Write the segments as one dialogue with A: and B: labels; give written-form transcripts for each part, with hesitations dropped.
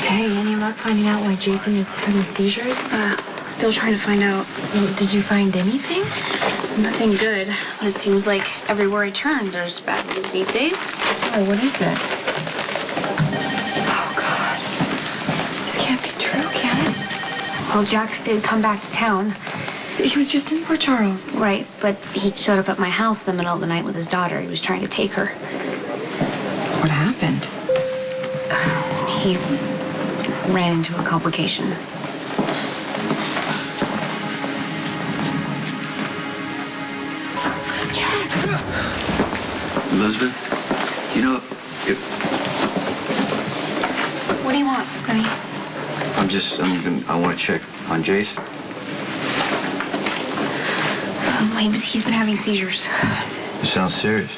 A: Hey, any luck finding out why Jason is having seizures?
B: Still trying to find out.
A: Well, did you find anything?
B: Nothing good, but it seems like everywhere I turn, there's bad news these days.
A: Oh, what is it? Oh, God. This can't be true, can it?
B: Well, Jax did come back to town.
A: He was just in Port Charles.
B: Right, but he showed up at my house in the middle of the night with his daughter. He was trying to take her.
A: What happened?
B: He ran into a complication.
C: Elizabeth, you know,
B: What do you want, Sonny?
C: I want to check on Jason.
B: He's been having seizures.
C: It sounds serious.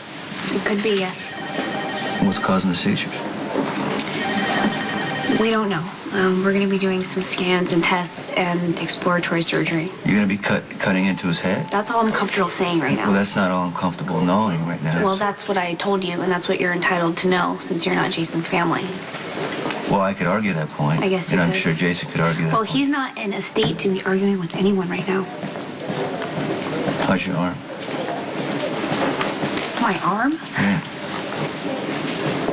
B: It could be, yes.
C: What's causing the seizures?
B: We don't know. We're going to be doing some scans and tests and exploratory surgery.
C: You're going to be cutting into his head?
B: That's all I'm comfortable saying right now.
C: Well, that's not all I'm comfortable knowing right now.
B: Well, that's what I told you, and that's what you're entitled to know, since you're not Jason's family.
C: Well, I could argue that point.
B: I guess you
C: And I'm
B: could.
C: sure Jason could argue that
B: Well,
C: point.
B: he's not in a state to be arguing with anyone right now.
C: How's your arm?
B: My arm?
C: Yeah.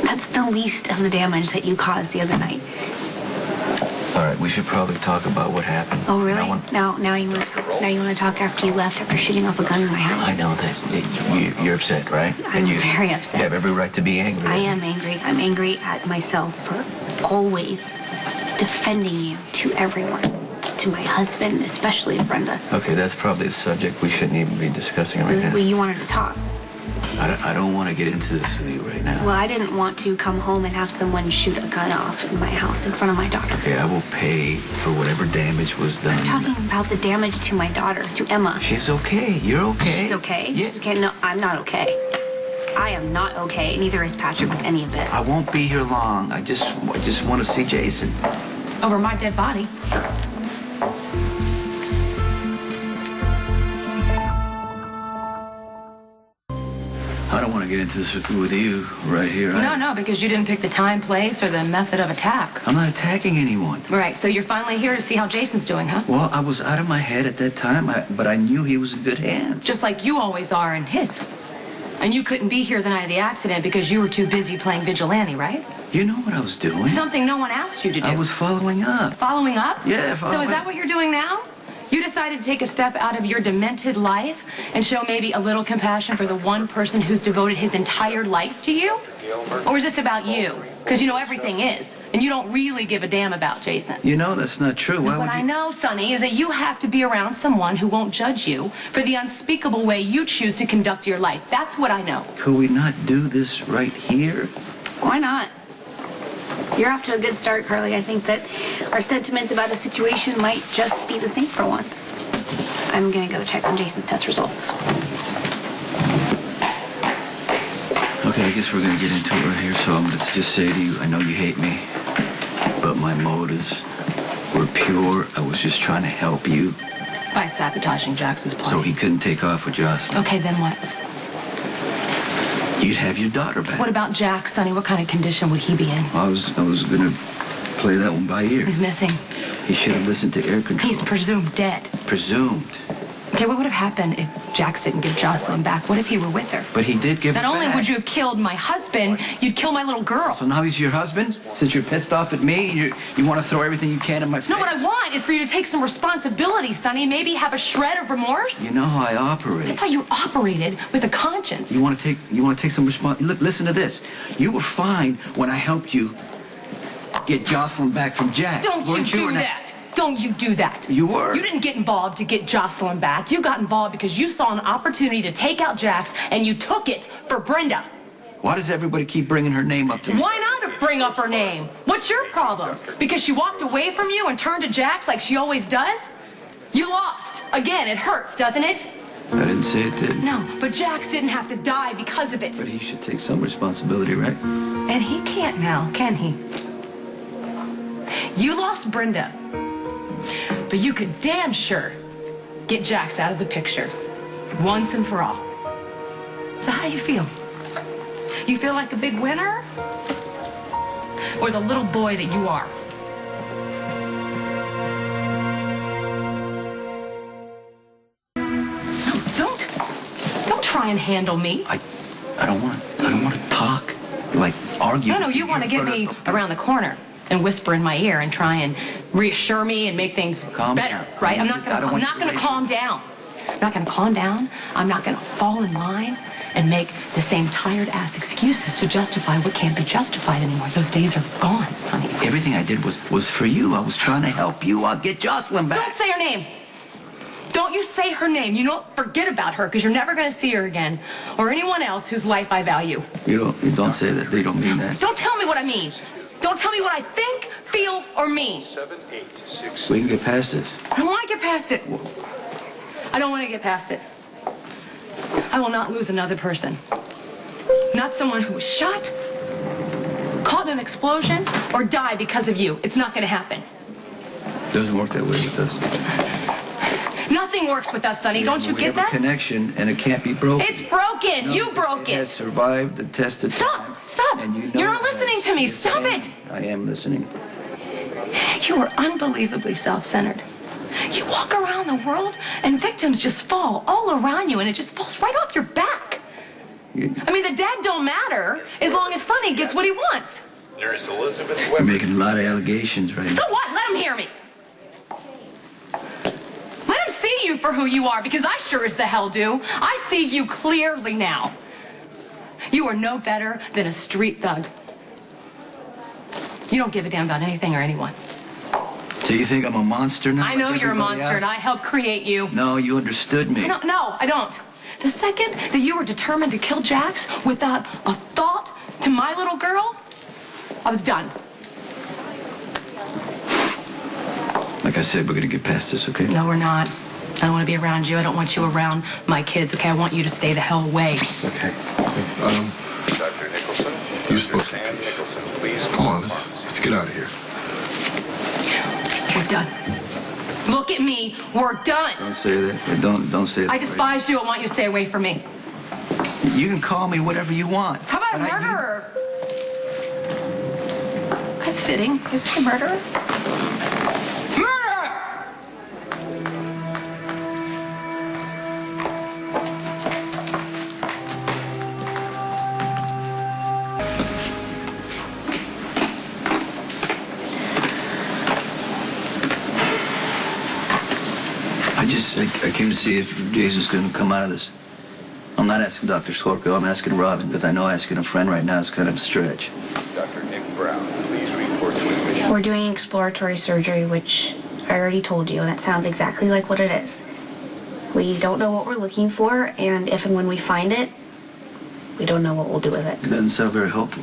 B: That's the least of the damage that you caused the other night.
C: All right, we should probably talk about what happened.
B: Oh, really?
C: Now
B: Now you want to talk after you left, after shooting off a gun in my house?
C: I know that you're upset, right?
B: I'm very upset.
C: You have every right to be angry.
B: I am angry. I'm angry at myself for always defending you to everyone. To my husband, especially Brenda.
C: Okay, that's probably a subject we shouldn't even be discussing right now.
B: Well, you wanted to talk.
C: I don't want to get into this with you right now.
B: Well, I didn't want to come home and have someone shoot a gun off in my house in front of my daughter.
C: Okay, I will pay for whatever damage was done.
B: I'm talking about the damage to my daughter, to Emma.
C: She's okay. You're okay.
B: She's okay?
C: Yeah.
B: She's okay? No, I'm not okay. I am not okay. Neither is Patrick with any of this.
C: I won't be here long. I just want to see Jason.
A: Over my dead body.
C: I don't want to get into this with you right here.
A: No, because you didn't pick the time, place, or the method of attack.
C: I'm not attacking anyone.
A: Right, so you're finally here to see how Jason's doing, huh?
C: Well, I was out of my head at that time, but I knew he was in good hands.
A: Just like you always are in his. And you couldn't be here the night of the accident because you were too busy playing vigilante, right?
C: You know what I was doing.
A: Something no one asked you to do.
C: I was following up.
A: Following up?
C: Yeah,
A: So is that what you're doing now? You decided to take a step out of your demented life and show maybe a little compassion for the one person who's devoted his entire life to you? Or is this about you? Because you know everything is, and you don't really give a damn about Jason.
C: You know that's not true. Why would
A: What
C: you?
A: I know, Sonny, is that you have to be around someone who won't judge you for the unspeakable way you choose to conduct your life. That's what I know.
C: Could we not do this right here?
B: Why not? You're off to a good start, Carly. I think that our sentiments about a situation might just be the same for once. I'm gonna go check on Jason's test results.
C: Okay, I guess we're gonna get into it right here. So I'm gonna just say to you, I know you hate me, but my motives were pure. I was just trying to help you.
A: By sabotaging Jax's plan.
C: So he couldn't take off with Jocelyn.
A: Okay, then what?
C: You'd have your daughter back.
A: What about Jax, Sonny? What kind of condition would he be in?
C: I was gonna play that one by ear.
A: He's missing.
C: He should have listened to air control.
A: He's presumed dead.
C: Presumed.
A: Okay, what would have happened if Jax didn't give Jocelyn back? What if he were with her?
C: But he did give
A: Not
C: her
A: only
C: back.
A: would you have killed my husband, you'd kill my little girl.
C: So now he's your husband? Since you're pissed off at me, you want to throw everything you can in my face?
A: No, what I want is for you to take some responsibility, Sonny. Maybe have a shred of remorse.
C: You know how I operate.
A: I thought you operated with a conscience.
C: You want to take some responsibility. Look, listen to this. You were fine when I helped you get Jocelyn back from Jack.
A: Don't you do that. Don't you do that.
C: You were.
A: You didn't get involved to get Jocelyn back. You got involved because you saw an opportunity to take out Jax, and you took it for Brenda.
C: Why does everybody keep bringing her name up to me?
A: Why not bring up her name? What's your problem? Because she walked away from you and turned to Jax like she always does? You lost. Again, it hurts, doesn't it?
C: I didn't say it did.
A: No, but Jax didn't have to die because of it.
C: But he should take some responsibility, right?
A: And he can't now, can he? You lost Brenda. But you could damn sure get Jax out of the picture. Once and for all. So how do you feel? You feel like a big winner? Or the little boy that you are? Don't try and handle me.
C: I don't want to talk. Like argue.
A: No, you want to get me around the corner and whisper in my ear and try and reassure me and make things better, right? I'm not going to calm down. I'm not going to calm down. I'm not going to fall in line and make the same tired-ass excuses to justify what can't be justified anymore. Those days are gone, Sonny.
C: Everything I did was for you. I was trying to help you. I'll get Jocelyn back.
A: Don't say her name. Don't you say her name. You don't forget about her because you're never going to see her again or anyone else whose life I value.
C: You don't say that. You don't mean that.
A: Don't tell me what I mean. Don't tell me what I think, feel, or mean.
C: We can get past this.
A: I don't want to get past it. I don't want to get past it. I will not lose another person. Not someone who was shot, caught in an explosion, or die because of you. It's not going to happen.
C: Doesn't work that way with us.
A: Nothing works with us, Sonny. Don't you get that?
C: We have a connection, and it can't be broken.
A: It's broken.
C: No,
A: You broke
C: it. It has survived the test of time.
A: Stop.
C: And you know
A: You're not listening to me. Stop it.
C: I am listening.
A: You are unbelievably self-centered. You walk around the world, and victims just fall all around you, and it just falls right off your back. I mean, the dead don't matter as long as Sonny gets what he wants.
D: Nurse Elizabeth
C: You're
D: Weber.
C: making a lot of allegations right
A: So
C: now.
A: what? Let him hear me. Let him see you for who you are, because I sure as the hell do. I see you clearly now. You are no better than a street thug. You don't give a damn about anything or anyone.
C: So you think I'm a monster now?
A: I know
C: like
A: you're a
C: everybody
A: monster,
C: else?
A: and I helped create you.
C: No, you understood me.
A: No, I don't. The second that you were determined to kill Jax without a thought to my little girl, I was done.
C: Like I said, we're gonna get past this, okay?
A: No, we're not. I don't want to be around you. I don't want you around my kids, okay? I want you to stay the hell away.
E: Okay.
D: Dr. Nicholson.
E: You spoke
D: Sam
E: your piece.
D: Nicholson, please.
E: Come on, let's get out of here.
A: We're done. Look at me. We're done.
C: Don't say that. Don't say that.
A: I despise you. I want you to stay away from me.
C: You can call me whatever you want.
A: How about a
C: But
A: murderer? That's fitting. Is he a murderer? Murderer!
C: I came to see if Jason's going to come out of this. I'm not asking Dr. Scorpio, I'm asking Robin, because I know asking a friend right now is kind of a stretch.
D: Dr. Nick Brown, please report to admission.
B: We're doing exploratory surgery, which I already told you, and it sounds exactly like what it is. We don't know what we're looking for, and if and when we find it, we don't know what we'll do with it.
C: It doesn't sound very hopeful.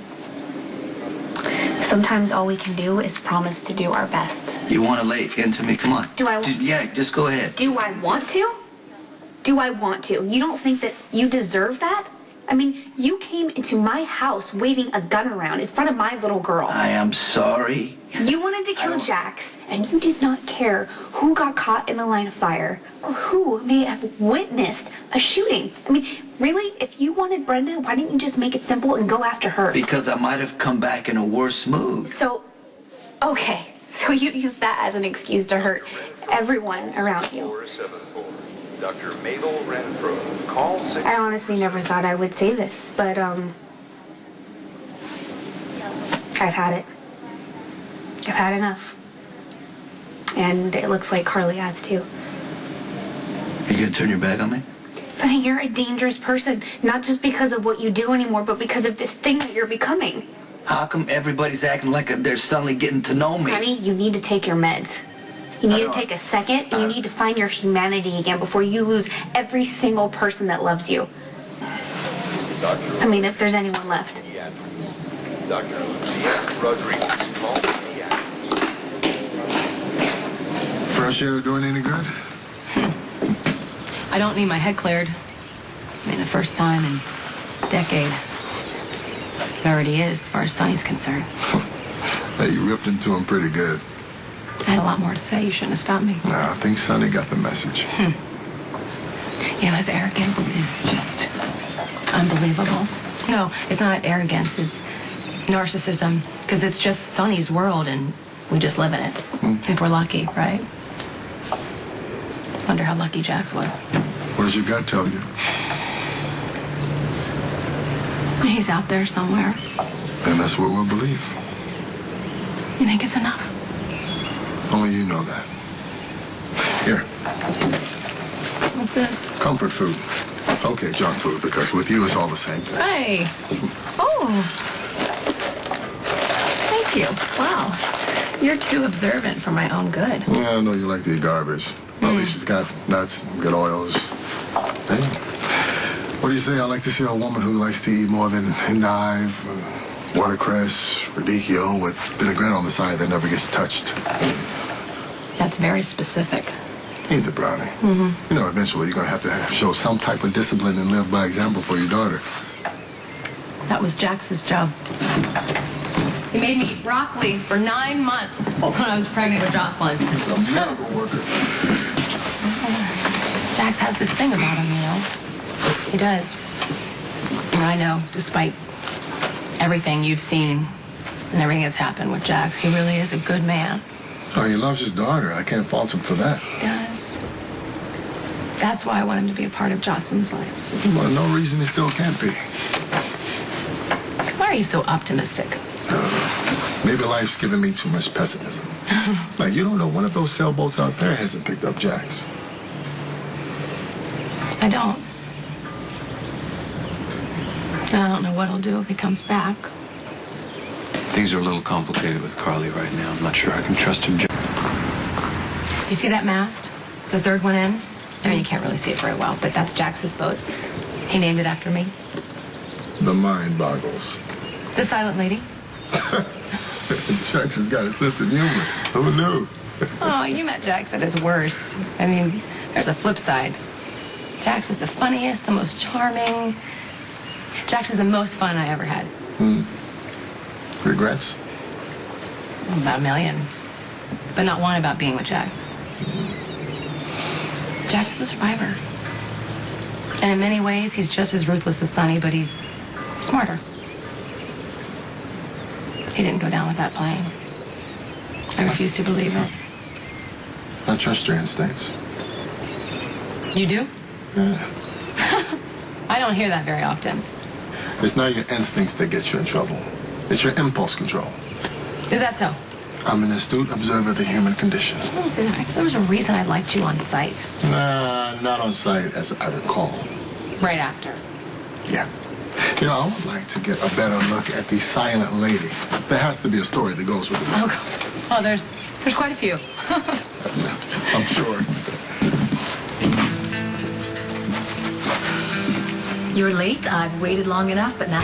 B: Sometimes all we can do is promise to do our best.
C: You want to lay into me? Come on.
B: Do I-
C: Yeah, just go ahead.
B: Do I want to? Do I want to? You don't think that you deserve that? I mean, you came into my house waving a gun around in front of my little girl.
C: I am sorry.
B: You wanted to kill Jax, and you did not care who got caught in the line of fire or who may have witnessed a shooting. I mean, really? If you wanted Brenda, why didn't you just make it simple and go after her?
C: Because I might have come back in a worse mood.
B: So, okay. So you use that as an excuse to hurt everyone around you.
D: 474. Dr. Mabel Renfro, call 6.
B: I honestly never thought I would say this, but, I've had it. I've had enough. And it looks like Carly has too.
C: You gonna turn your back on me?
B: Sonny, you're a dangerous person, not just because of what you do anymore, but because of this thing that you're becoming.
C: How come everybody's acting like they're suddenly getting to know me?
B: Sonny, you need to take your meds. You need to take a second, and you need to find your humanity again before you lose every single person that loves you. I mean, if there's anyone left.
D: Dr. Lucia Rodriguez, call pediatrics.
E: Fresh air doing any good?
A: I don't need my head cleared. I mean, the first time in a decade. It already is, as far as Sonny's concerned.
E: Hey, you ripped into him pretty good.
A: I had a lot more to say. You shouldn't have stopped me.
E: Nah, I think Sonny got the message.
A: You know, his arrogance is just unbelievable. No, it's not arrogance. It's narcissism. Because it's just Sonny's world, and we just live in it. If we're lucky, right? Wonder how lucky Jax was.
E: What does your gut tell you?
A: He's out there somewhere.
E: And that's what we'll believe.
A: You think it's enough?
E: Only you know that. Here,
A: What's this?
E: comfort food. Okay, junk food, because with you it's all the same thing.
A: Hey. Oh. Thank you. Wow. You're too observant for my own good.
E: Yeah, I know you like to eat garbage. Well, at least she's got nuts, good oils. Hey, what do you say? I like to see a woman who likes to eat more than endive, watercress, radicchio with vinaigrette on the side that never gets touched.
A: That's very specific.
E: Eat the brownie. You know, eventually you're going to have show some type of discipline and live by example for your daughter.
A: That was Jax's job. He made me eat broccoli for 9 months when I was pregnant with Jocelyn.
E: He's a miracle worker.
A: Jax has this thing about him, you know. He does. And I know, despite everything you've seen and everything that's happened with Jax, he really is a good man.
E: Oh, he loves his daughter. I can't fault him for that.
A: He does. That's why I want him to be a part of Jocelyn's life.
E: Well, no reason he still can't be.
A: Why are you so optimistic?
E: Maybe life's giving me too much pessimism. Like, you don't know, one of those sailboats out there hasn't picked up Jax.
A: I don't. And I don't know what he'll do if he comes back.
C: Things are a little complicated with Carly right now. I'm not sure I can trust him.
A: You see that mast? The third one in? I mean, you can't really see it very well, but that's Jax's boat. He named it after me.
E: The mind boggles.
A: The silent lady.
E: Jax has got a sense of humor. Who knew?
A: Oh, you met Jax at his worst. I mean, there's a flip side. Jax is the funniest, the most charming. Jax is the most fun I ever had.
E: Regrets?
A: About 1 million. But not one about being with Jax. Jax is a survivor. And in many ways, he's just as ruthless as Sonny, but he's smarter. He didn't go down with that plane. I refuse to believe it.
E: I trust your instincts.
A: You do?
E: Yeah.
A: I don't hear that very often.
E: It's not your instincts that get you in trouble. It's your impulse control.
A: Is that so?
E: I'm an astute observer of the human condition.
A: Oh, see, there was a reason I liked you on sight.
E: Nah, not on sight, as I recall.
A: Right after.
E: Yeah. You know, I would like to get a better look at the silent lady. There has to be a story that goes with it.
A: Oh, God. Oh, there's quite a few.
E: I'm sure.
F: You're late. I've waited long enough, but now...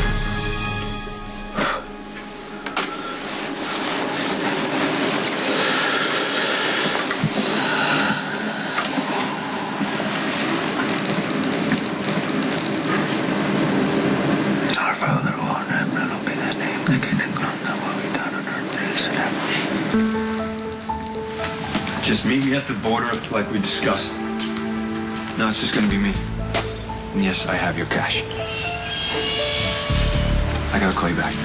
C: Our Father who art in heaven, hallowed be thy name. Thy kingdom come, thy will be done on earth as it is in heaven. Just meet me at the border like we discussed. No, it's just gonna be me. And yes, I have your cash. I gotta call you back.